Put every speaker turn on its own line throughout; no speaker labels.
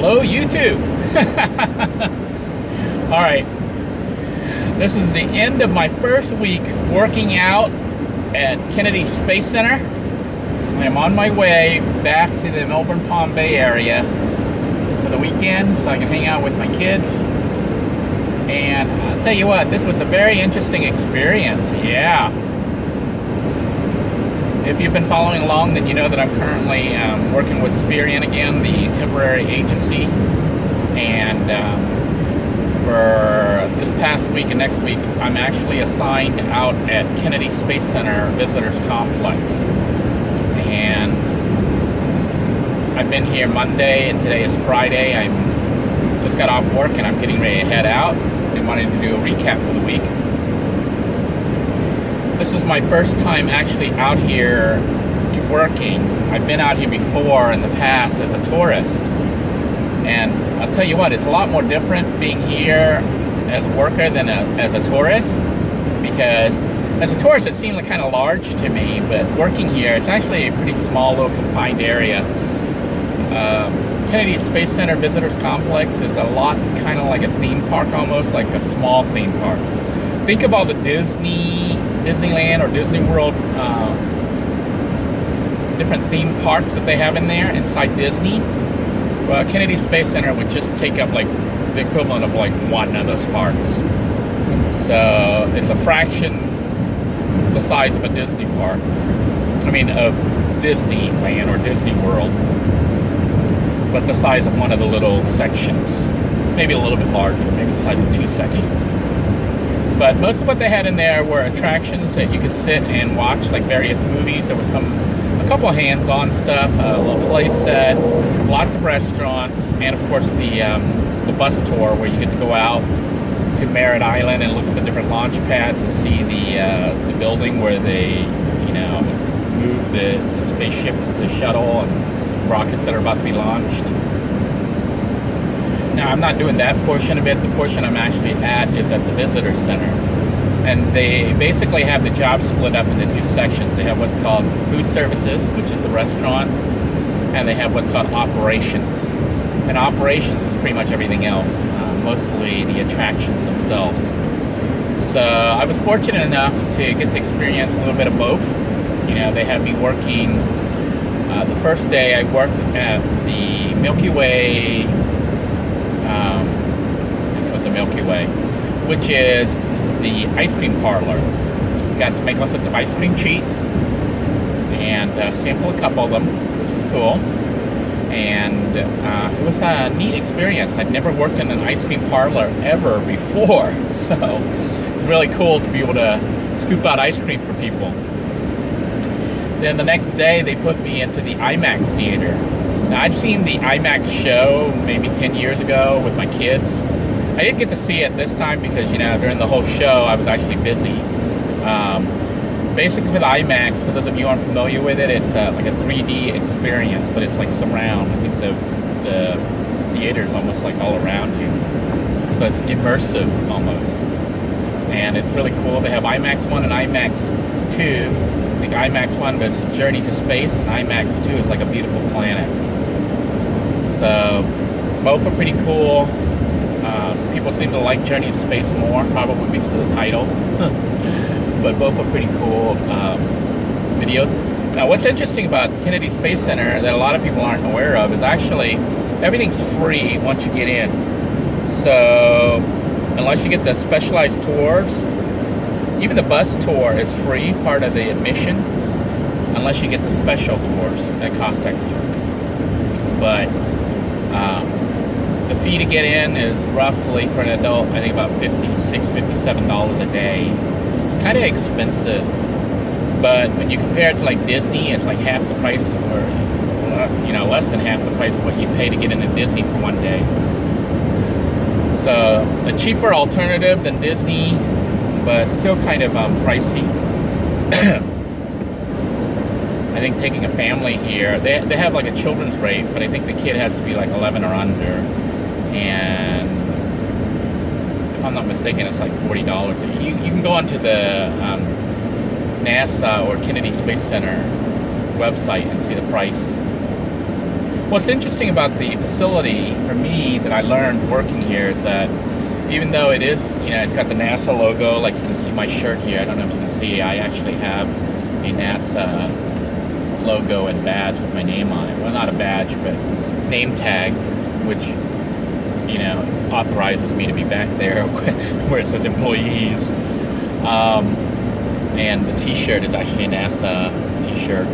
Hello, YouTube. All right, this is the end of my first week working out at Kennedy Space Center. I'm on my way back to the Melbourne Palm Bay area for the weekend so I can hang out with my kids. And I'll tell you what, this was a very interesting experience. Yeah. If you've been following along, then you know that I'm currently working with Spherian again, the temporary agency. And for this past week and next week, I'm actually assigned out at Kennedy Space Center Visitors Complex. And I've been here Monday, and today is Friday. I just got off work and I'm getting ready to head out. I wanted to do a recap for the week. This is my first time actually out here working. I've been out here before in the past as a tourist. And I'll tell you what, it's a lot more different being here as a worker than as a tourist. Because as a tourist, it seemed like kind of large to me. But working here, it's actually a pretty small little confined area. Kennedy Space Center Visitors Complex is a lot kind of like a theme park, almost like a small theme park. Think of all the Disneyland or Disney World different theme parks that they have in there inside Disney. Well, Kennedy Space Center would just take up like the equivalent of like one of those parks. So it's a fraction the size of a Disney park. I mean, of Disneyland or Disney World. But the size of one of the little sections. Maybe a little bit larger, maybe the size of two sections. But most of what they had in there were attractions that you could sit and watch, like various movies. There was a couple of hands-on stuff, a little play set, lots of restaurants, and of course the bus tour where you get to go out to Merritt Island and look at the different launch pads and see the building where they, move the spaceships, the shuttle, and rockets that are about to be launched. Now, I'm not doing that portion of it. The portion I'm actually at is at the Visitor Center. And they basically have the job split up into two sections. They have what's called food services, which is the restaurants, and they have what's called operations. And operations is pretty much everything else, mostly the attractions themselves. So I was fortunate enough to get to experience a little bit of both. They had me working. The first day I worked at the Milky Way, I think it was the Milky Way, which is the ice cream parlor. Got to make all sorts of ice cream treats and sample a couple of them, which was cool. And it was a neat experience. I'd never worked in an ice cream parlor ever before, so it was really cool to be able to scoop out ice cream for people. Then the next day, they put me into the IMAX theater. Now, I'd seen the IMAX show maybe 10 years ago with my kids. I didn't get to see it this time because, during the whole show, I was actually busy. Basically, with IMAX, for those of you who aren't familiar with it, it's like a 3D experience, but it's like surround. I think the theater is almost like all around you. So it's immersive, almost. And it's really cool. They have IMAX 1 and IMAX 2. I think IMAX 1 was Journey to Space, and IMAX 2 is like a beautiful planet. So both are pretty cool. People seem to like Journey to Space more, probably because of the title. But both are pretty cool videos. Now, what's interesting about Kennedy Space Center that a lot of people aren't aware of is actually everything's free once you get in. So unless you get the specialized tours, even the bus tour is free, part of the admission, unless you get the special tours that cost extra. But the fee to get in is roughly, for an adult, I think about $56, $57 a day. It's kind of expensive, but when you compare it to like Disney, it's like half the price, or less than half the price of what you pay to get into Disney for one day. So a cheaper alternative than Disney, but still kind of pricey. I think taking a family here, they have like a children's rate, but I think the kid has to be like 11 or under. And if I'm not mistaken, it's like $40. You can go onto the NASA or Kennedy Space Center website and see the price. What's interesting about the facility for me that I learned working here is that even though it is, you know, it's got the NASA logo, like you can see my shirt here. I don't know if you can see, I actually have a NASA logo and badge with my name on it. Well, not a badge, but name tag, which, you know, authorizes me to be back there where it says employees. And the t-shirt is actually a NASA t-shirt.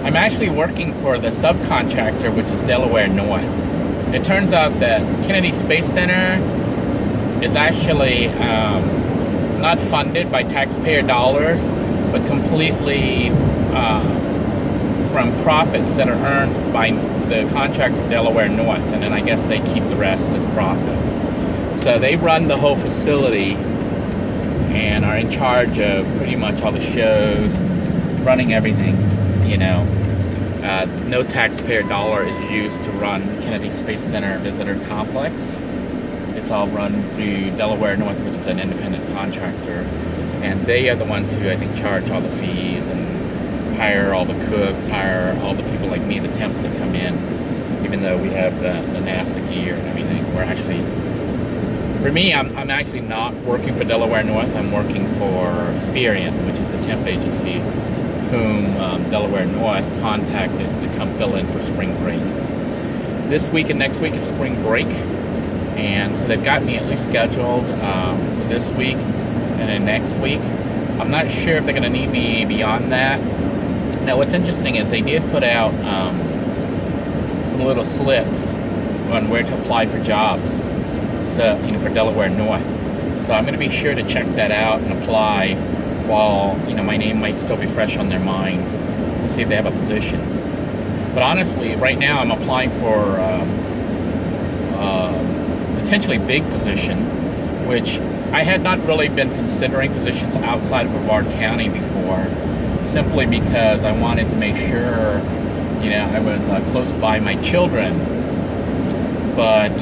I'm actually working for the subcontractor, which is Delaware North. It turns out that Kennedy Space Center is actually not funded by taxpayer dollars, but completely from profits that are earned by the contractor Delaware North, and then I guess they keep the rest as profit. So they run the whole facility and are in charge of pretty much all the shows, running everything, you know. No taxpayer dollar is used to run Kennedy Space Center Visitor Complex. It's all run through Delaware North, which is an independent contractor. And they are the ones who, I think, charge all the fees and hire all the cooks, hire all the people like me, the temps that come in, even though we have the NASA gear and everything. We're actually, for me, I'm actually not working for Delaware North. I'm working for Spherian, which is the temp agency, whom Delaware North contacted to come fill in for spring break. This week and next week is spring break, and so they've got me at least scheduled for this week and then next week. I'm not sure if they're going to need me beyond that. Now, what's interesting is they did put out some little slips on where to apply for jobs, so, you know, for Delaware North. So I'm going to be sure to check that out and apply while, you know, my name might still be fresh on their mind to see if they have a position. But honestly, right now I'm applying for potentially big position, which I had not really been considering positions outside of Brevard County before, simply because I wanted to make sure, you know, I was close by my children. But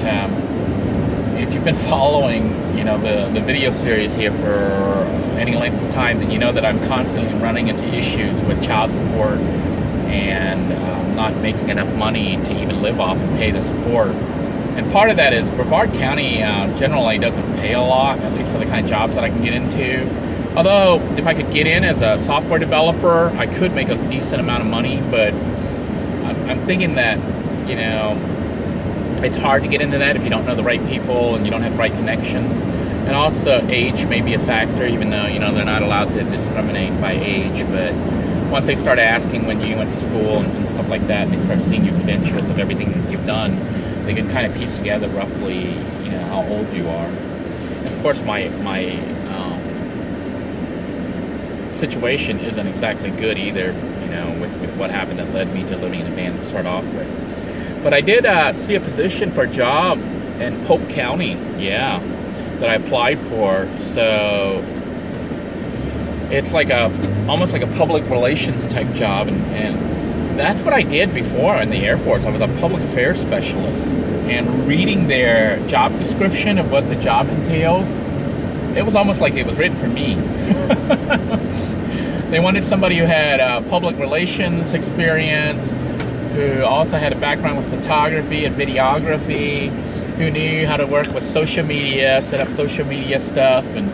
if you've been following, you know, the video series here for any length of time, then you know that I'm constantly running into issues with child support and not making enough money to even live off and pay the support. And part of that is Brevard County generally doesn't pay a lot, at least for the kind of jobs that I can get into. Although, if I could get in as a software developer, I could make a decent amount of money, but I'm thinking that, you know, it's hard to get into that if you don't know the right people and you don't have the right connections. And also, age may be a factor, even though, you know, they're not allowed to discriminate by age. But once they start asking when you went to school and stuff like that, and they start seeing your credentials of everything that you've done, they can kind of piece together roughly, you know, how old you are. And of course, my situation isn't exactly good either, you know, with what happened that led me to living in a van to start off with. But I did see a position for a job in Polk County, yeah, that I applied for. So it's like almost like a public relations type job, and that's what I did before in the Air Force. I was a public affairs specialist, and reading their job description of what the job entails, it was almost like it was written for me. They wanted somebody who had public relations experience, who also had a background with photography and videography, who knew how to work with social media, set up social media stuff, and,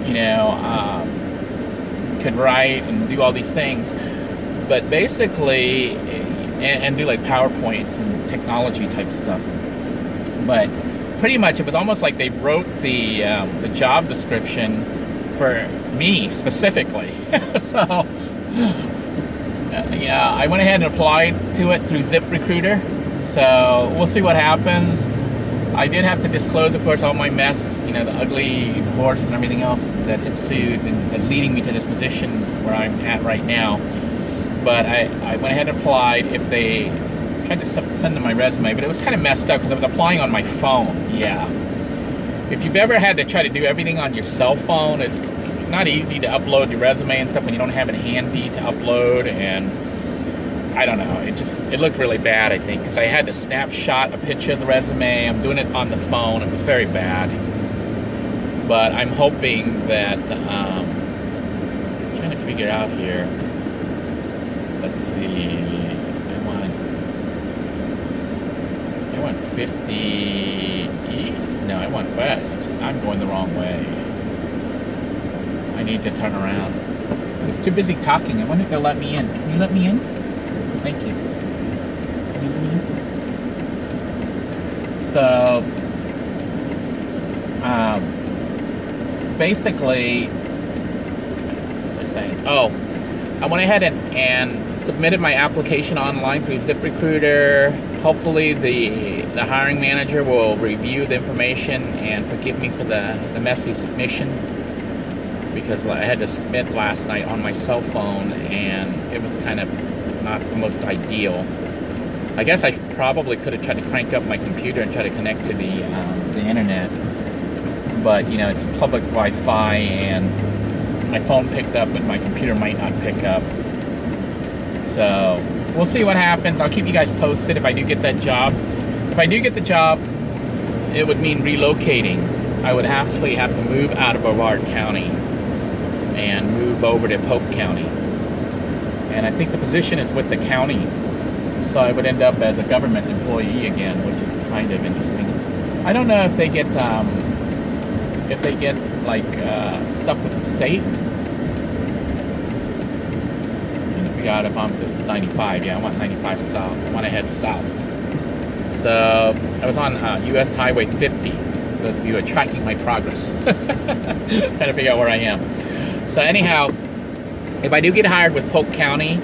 you know, could write and do all these things. But basically, and do like PowerPoints and technology type stuff. But pretty much it was almost like they wrote the job description for me specifically. So yeah, I went ahead and applied to it through ZipRecruiter. So we'll see what happens. I did have to disclose, of course, all my mess, you know, the ugly divorce and everything else that ensued and leading me to this position where I'm at right now. But I went ahead and applied. If they tried to send them my resume, but it was kind of messed up because I was applying on my phone. Yeah. If you've ever had to try to do everything on your cell phone, it's not easy to upload your resume and stuff when you don't have it handy to upload. And I don't know, it looked really bad, I think, because I had to snapshot a picture of the resume. I'm doing it on the phone. It was very bad. But I'm hoping that, I'm trying to figure out here. Let's see. 50 east? No, I went west. I'm going the wrong way. I need to turn around. I was too busy talking. I wonder if they'll let me in. Can you let me in? Thank you. Can you let me in? So, basically, just saying. Oh, I went ahead and submitted my application online through ZipRecruiter. Hopefully the hiring manager will review the information and forgive me for the messy submission, because I had to submit last night on my cell phone and it was kind of not the most ideal. I guess I probably could have tried to crank up my computer and try to connect to the internet, but you know, it's public Wi-Fi and my phone picked up but my computer might not pick up. So we'll see what happens. I'll keep you guys posted if I do get that job. If I do get the job, it would mean relocating. I would actually have to move out of Brevard County and move over to Polk County. And I think the position is with the county. So I would end up as a government employee again, which is kind of interesting. I don't know if they get like stuff with the state. Out if this is 95. Yeah, I want 95 south. I want to head south. So I was on US Highway 50. For those of you who are tracking my progress, trying to figure out where I am. So anyhow, if I do get hired with Polk County,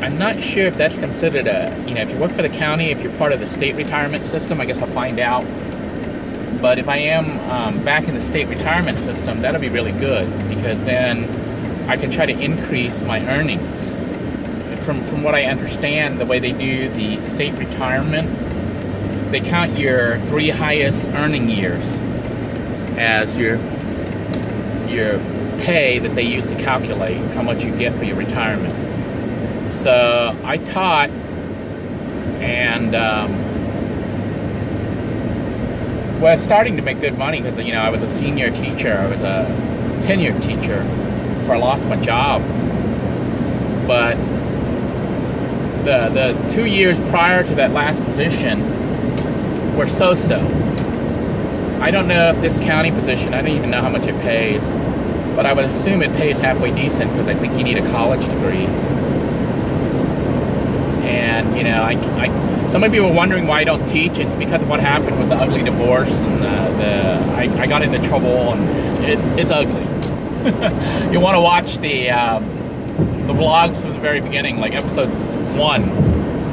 I'm not sure if that's considered a, you know, if you work for the county, if you're part of the state retirement system, I guess I'll find out. But if I am back in the state retirement system, that'll be really good, because then I can try to increase my earnings. From what I understand, the way they do the state retirement, they count your 3 highest earning years as your pay that they use to calculate how much you get for your retirement. So I taught, and was starting to make good money, because you know, I was a senior teacher, I was a tenured teacher before I lost my job. But the 2 years prior to that last position were so-so. I don't know if this county position, I don't even know how much it pays, but I would assume it pays halfway decent, because I think you need a college degree. And you know, some of you were wondering why I don't teach. It's because of what happened with the ugly divorce, and I got into trouble, and it's ugly. You want to watch the vlogs from the very beginning, like episode 1,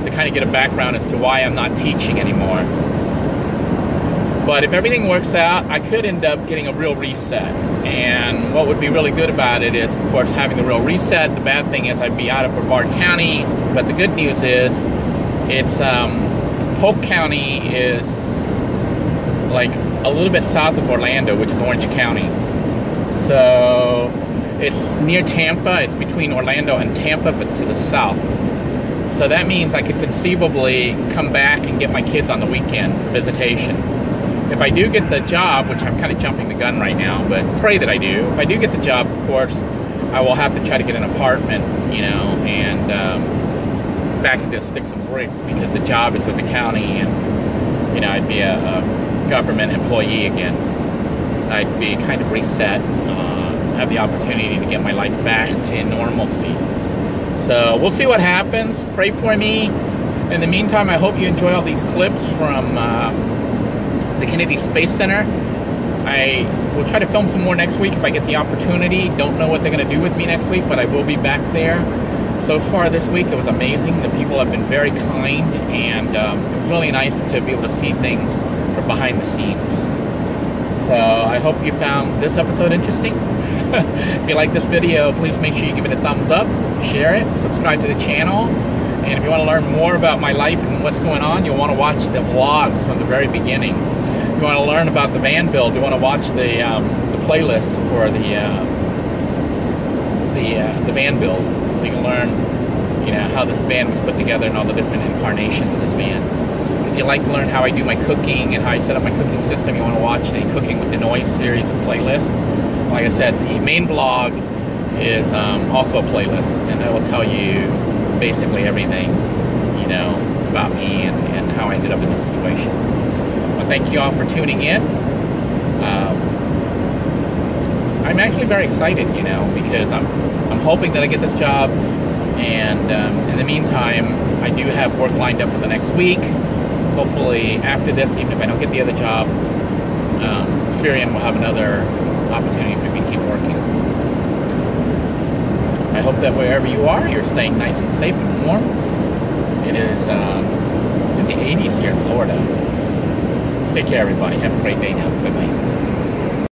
to kind of get a background as to why I'm not teaching anymore. But if everything works out, I could end up getting a real reset. And what would be really good about it is, of course, having the real reset. The bad thing is I'd be out of Brevard County, but the good news is it's Polk County is like a little bit south of Orlando, which is Orange County. So it's near Tampa. It's between Orlando and Tampa, but to the south. So that means I could conceivably come back and get my kids on the weekend for visitation. If I do get the job, which I'm kind of jumping the gun right now, but pray that I do. If I do get the job, of course, I will have to try to get an apartment, you know, and back into sticks and bricks, because the job is with the county, and, you know, I'd be a government employee again. I'd be kind of reset, have the opportunity to get my life back to normalcy. So we'll see what happens. Pray for me. In the meantime, I hope you enjoy all these clips from the Kennedy Space Center. I will try to film some more next week if I get the opportunity. Don't know what they're going to do with me next week, but I will be back there. So far this week, it was amazing. The people have been very kind, and it was really nice to be able to see things from behind the scenes. So I hope you found this episode interesting. If you like this video, please make sure you give it a thumbs up, share it, subscribe to the channel. And if you want to learn more about my life and what's going on, you'll want to watch the vlogs from the very beginning. If you want to learn about the van build, you want to watch the playlist for the van build, so you can learn, you know, how this van was put together and all the different incarnations of this van. If you like to learn how I do my cooking and how I set up my cooking system, you want to watch the Cooking with Denoy series of playlists. Like I said, the main vlog is also a playlist, and I will tell you basically everything, you know, about me and how I ended up in this situation. Well, thank you all for tuning in. I'm actually very excited, you know, because I'm hoping that I get this job, and in the meantime, I do have work lined up for the next week. Hopefully, after this, even if I don't get the other job, Spherian will have another opportunity for me to keep working. I hope that wherever you are, you're staying nice and safe and warm. It is in the 80s here in Florida. Take care, everybody. Have a great day now. Bye-bye.